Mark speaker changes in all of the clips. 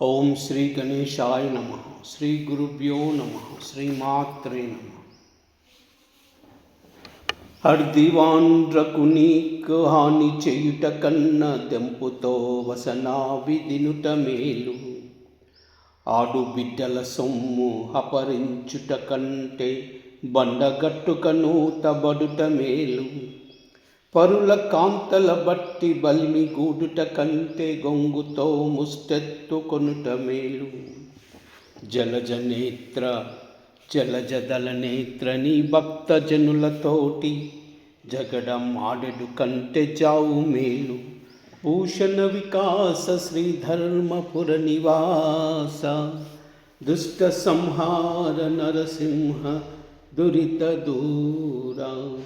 Speaker 1: ఓం శ్రీ గణేశాయ నమః. శ్రీ గురుభ్యో నమః. శ్రీమాత్రే నమః. అర్దివాండ్రకు నీకు హాని చేయుట కన్న దెంపుతో వసనా విదినుట మేలు. ఆడు బిడ్డల సొమ్ము అపరించుట కంటే బండగట్టుకను తబడుట మేలు. పరుల కాంతల బట్టి బలిమి గూడుట కంటే గొంగుతో ముష్టెత్తుకొనుట మేలు. జలజదల నేత్ర నీ భక్త జనులతోటి జగడమాడెడు కంటే చావు మేలు. భూషణ వికాస శ్రీధర్మపుర నివాస దుష్ట సంహార నరసింహ దురిత దూరా.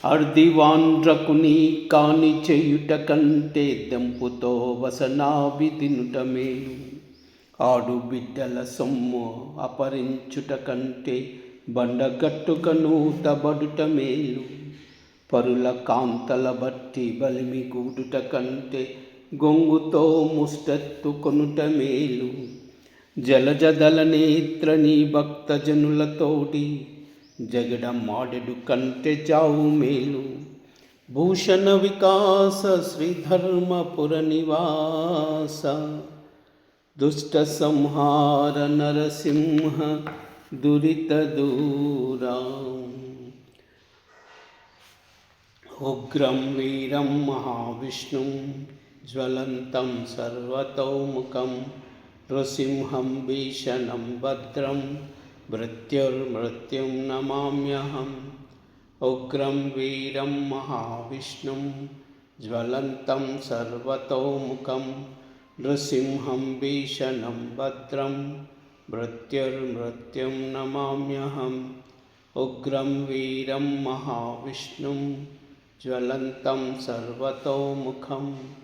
Speaker 1: అర్దివాండ్రకు నీ కాని చేయుట కంటే దెంపుతో వసనా విదినుట మేలు. ఆడు బిడ్డల సొమ్ము అపరించుట కంటే బండగట్టుకను తబడుట మేలు. పరుల కాంతల బట్టి బలిమి గూడుట కంటే గొంగుతో ముష్టెత్తుకొనుట మేలు. జలజదల నేత్ర నీ భక్త జనులతోటి జగడమాడెడు కంటే చావు మేలు. భూషణ వికాస శ్రీధర్మపుర నివాస దుష్ట సంహార నరసింహ దురిత దూరా. ఉగ్రం వీరం మహావిష్ణుం జ్వలంతం సర్వతోముఖం నృసింహం భీషణం భద్రం మృత్యుర్మృత్యుం నమామ్యహం. ఉగ్రం వీరం మహావిష్ణుం జ్వలంతం సర్వతోముఖం నృసింహం భీషణం భద్రం మృత్యుర్మృత్యుం నమామ్యహం. ఉగ్రం వీరం మహావిష్ణుం జ్వలంతం సర్వతోముఖం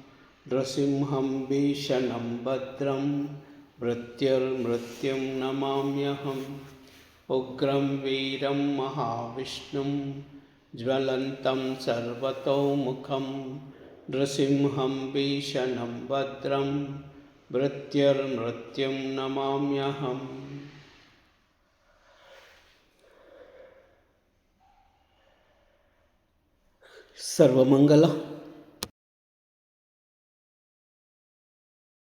Speaker 1: నృసింహం భీషణం భద్రం మృత్యుర్మృత్యుం నమామ్యహం. ఉగ్రం వీరం మహావిష్ణుం జ్వలంతం సర్వతోముఖం నృసింహం భీషణం భద్రం మృత్యుర్మృత్యుం నమామ్యహం. సర్వమంగళ